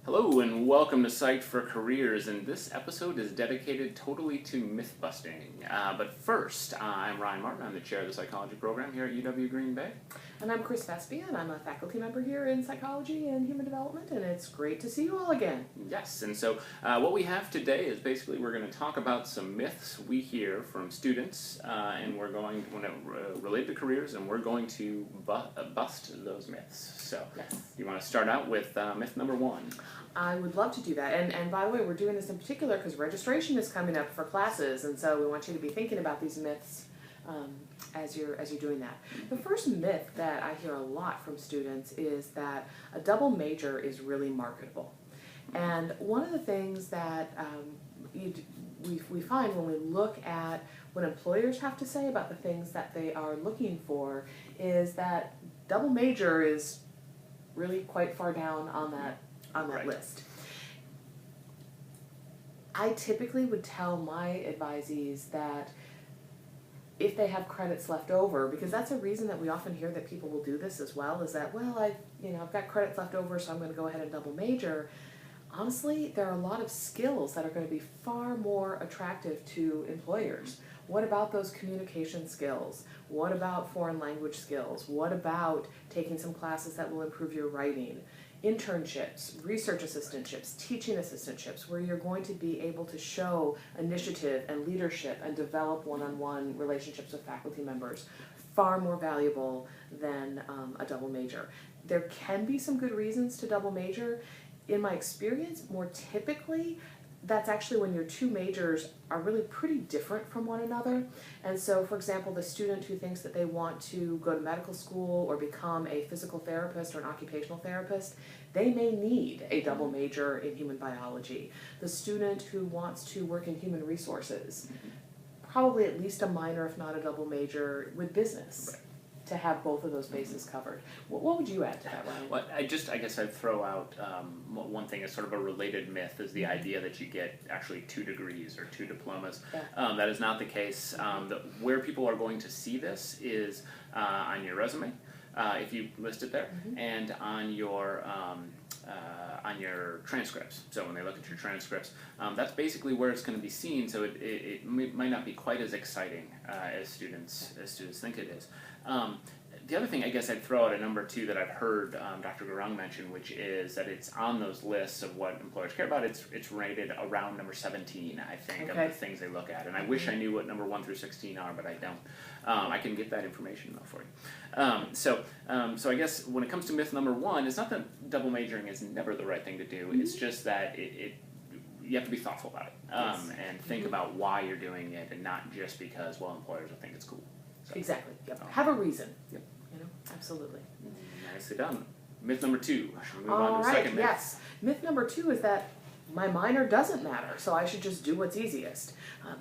Hello and welcome to Psyched for Careers, and this episode is dedicated totally to myth busting. But first, I'm Ryan Martin. I'm the chair of the psychology program here at UW Green Bay. And I'm Chris Vespia, and I'm a faculty member here in psychology and human development, and it's great to see you all again. Yes, and so what we have today is basically we're going to talk about some myths we hear from students, and we're going to relate to careers, and we're going to bust those myths. So, Yes. You want to start out with myth number one? I would love to do that. And by the way, we're doing this in particular because registration is coming up for classes, and so we want you to be thinking about these myths as you're doing that. The first myth that I hear a lot from students is that a double major is really marketable. And one of the things that we find when we look at what employers have to say about the things that they are looking for is that double major is really quite far down on that Right. list. I typically would tell my advisees that if they have credits left over, because that's a reason that we often hear that people will do this as well, is that, well, I've got credits left over, so I'm going to go ahead and double major. Honestly, there are a lot of skills that are going to be far more attractive to employers. What about those communication skills? What about foreign language skills? What about taking some classes that will improve your writing? Internships, research assistantships, teaching assistantships, where you're going to be able to show initiative and leadership and develop one-on-one relationships with faculty members, far more valuable than a double major. There can be some good reasons to double major. In my experience, more typically, that's actually when your two majors are really pretty different from one another. And so, for example, the student who thinks that they want to go to medical school or become a physical therapist or an occupational therapist, they may need a double major in human biology. The student who wants to work in human resources, probably at least a minor, if not a double major, with business. Right. To have both of those bases covered. What would you add to that, Ryan? Well, I guess I'd throw out one thing as sort of a related myth is the idea that you get actually 2 degrees or 2 diplomas. Yeah. That is not the case. Where people are going to see this is on your resume, if you list it there, and on your transcripts. So when they look at your transcripts, that's basically where it's going to be seen. So it might not be quite as exciting as students think it is. The other thing I guess I'd throw out at number 2 that I've heard Dr. Gurung mention, which is that it's on those lists of what employers care about. It's rated around number 17, I think, of the things they look at. And I wish I knew what number 1 through 16 are, but I don't. I can get that information though for you. So I guess when it comes to myth number 1, it's not that double majoring is never the right thing to do. It's just that you have to be thoughtful about it and think about why you're doing it, and not just because, well, employers will think it's cool. So, Exactly. Yep. Have a reason. Yep. Absolutely. Nicely done. Myth number 2. Should we move All on to the right. second myth? Yes. Myth number 2 is that my minor doesn't matter, so I should just do what's easiest.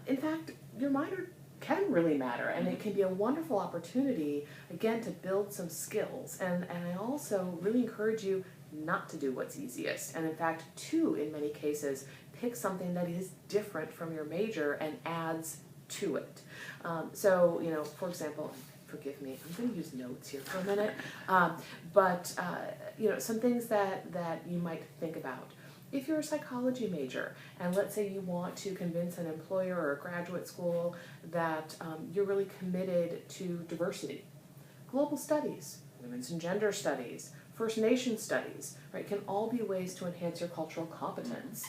In fact, your minor can really matter, and it can be a wonderful opportunity, again, to build some skills. And I also really encourage you not to do what's easiest, and in fact, to, in many cases, pick something that is different from your major and adds to it. So, for example, forgive me, I'm going to use notes here for a minute, but some things that you might think about. If you're a psychology major, and let's say you want to convince an employer or a graduate school that you're really committed to diversity, global studies, women's and gender studies, First Nation studies, right, can all be ways to enhance your cultural competence.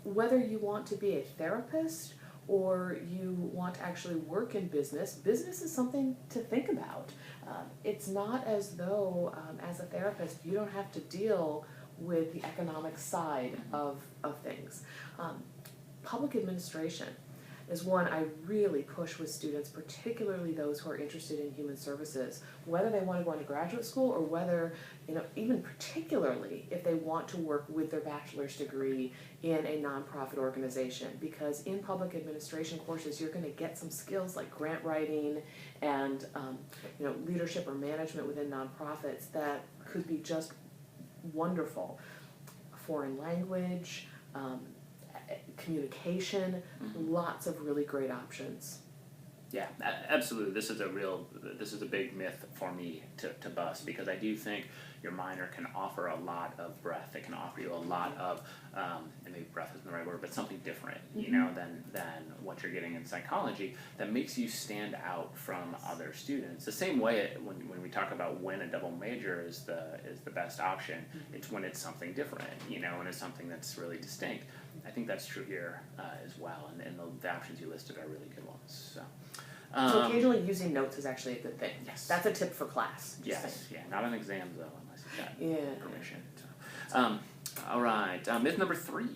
Whether you want to be a therapist or you want to actually work in business is something to think about. It's not as though, as a therapist, you don't have to deal with the economic side of things. Public administration is one I really push with students, particularly those who are interested in human services, whether they want to go into graduate school or whether, even particularly if they want to work with their bachelor's degree in a nonprofit organization. Because in public administration courses, you're going to get some skills like grant writing and, leadership or management within nonprofits that could be just wonderful. Foreign language, communication, lots of really great options. Yeah, absolutely. This is a big myth for me to bust, because I do think your minor can offer a lot of breadth. It can offer you a lot of, and maybe breadth isn't the right word, but something different, you know, than what you're getting in psychology, that makes you stand out from other students. The same way when we talk about when a double major is the best option, it's when it's something different, you know, when it's something that's really distinct. I think that's true here as well, and the options you listed are really good ones. So occasionally using notes is actually a good thing. Yes. That's a tip for class. Yes, yeah, not an exam though, unless you've got permission. So. All right, myth number 3,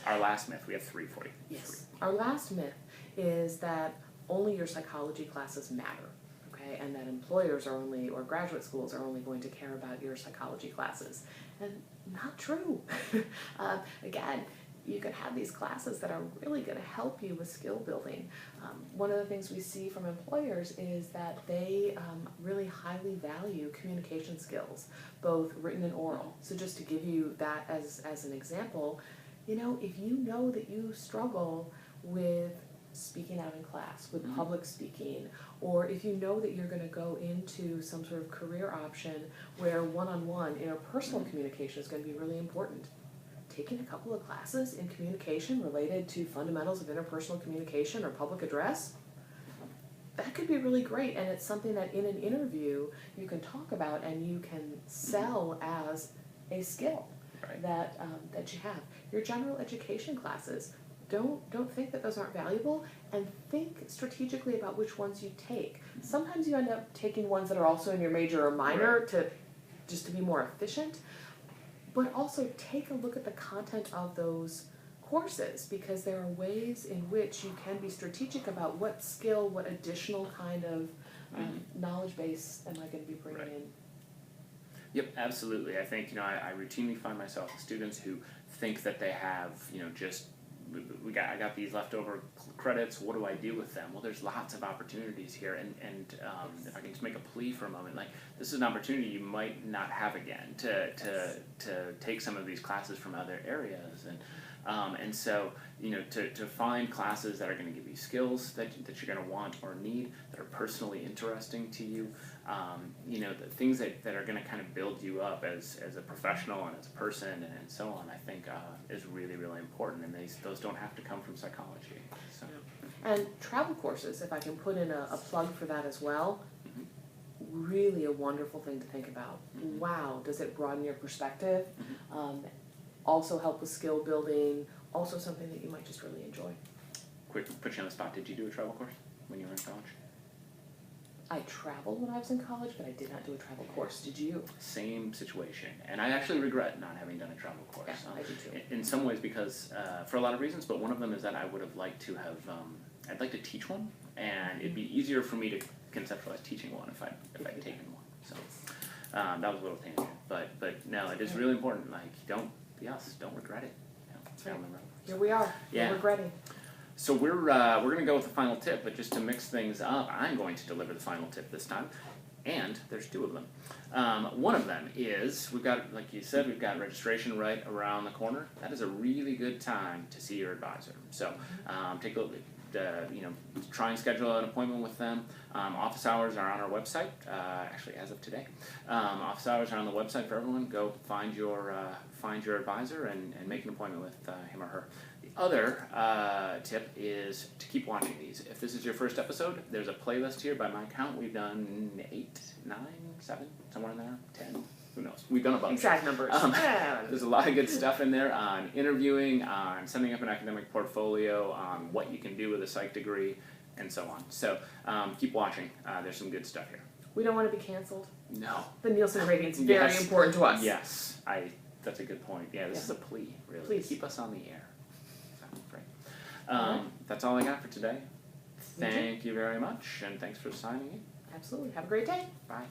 our last myth. We have 3 for you. Yes. Our last myth is that only your psychology classes matter, okay, and that employers are only, or graduate schools are only going to care about your psychology classes. And not true. Again, you can have these classes that are really going to help you with skill building. One of the things we see from employers is that they really highly value communication skills, both written and oral. So just to give you that as an example, you know, if you know that you struggle with speaking out in class, with public speaking, or if you know that you're going to go into some sort of career option where one-on-one interpersonal communication is going to be really important, taking a couple of classes in communication related to fundamentals of interpersonal communication or public address, that could be really great, and it's something that in an interview you can talk about and you can sell as a skill that you have. Your general education classes, don't think that those aren't valuable, and think strategically about which ones you take. Sometimes you end up taking ones that are also in your major or minor to be more efficient. But also take a look at the content of those courses, because there are ways in which you can be strategic about what skill, what additional kind of knowledge base am I going to be bringing in. Yep, absolutely. I think, you know, I routinely find myself with students who think that they have, you know, just I got these leftover credits, what do I do with them? Well, there's lots of opportunities here, and if I can just make a plea for a moment, like, this is an opportunity you might not have again to take some of these classes from other areas, and so, you know, to find classes that are going to give you skills that you're going to want or need, that are personally interesting to you, you know, the things that are going to kind of build you up as a professional and as a person and so on, I think is really, really important, and those don't have to come from psychology. So. And travel courses, if I can put in a plug for that as well, really a wonderful thing to think about. Wow, does it broaden your perspective? Also help with skill building, also something that you might just really enjoy. Quick, put you on the spot, did you do a travel course when you were in college? I traveled when I was in college, but I did not do a travel course. Did you? Same situation, and I actually regret not having done a travel course. Yeah, I do too. In some ways, because for a lot of reasons, but one of them is that I would have liked to have. I'd like to teach one, and it'd be easier for me to conceptualize teaching one if I'd taken one. So that was a little tangent, but no, it is really important. Like, don't regret it. You know, Here we are. Yeah. We're regretting. So we're going to go with the final tip, but just to mix things up, I'm going to deliver the final tip this time, and there's 2 of them. One of them is, we've got, like you said, we've got registration right around the corner. That is a really good time to see your advisor. So take a look. You know, try and schedule an appointment with them. Office hours are on our website, actually as of today. Office hours are on the website for everyone. Go find your advisor and make an appointment with him or her. The other tip is to keep watching these. If this is your first episode, there's a playlist here. By my count, we've done 8, 9, 7, somewhere in there, 10. Who knows? We've done a bunch. Exact numbers. There's a lot of good stuff in there on interviewing, on setting up an academic portfolio, on what you can do with a psych degree, and so on. So keep watching. There's some good stuff here. We don't want to be canceled. No. The Nielsen rating's very important to us. Yes. That's a good point. Yeah, this is a plea, really. Please. Keep us on the air. So, great. That's all I got for today. Thank you very much, and thanks for signing in. Absolutely. Have a great day. Bye.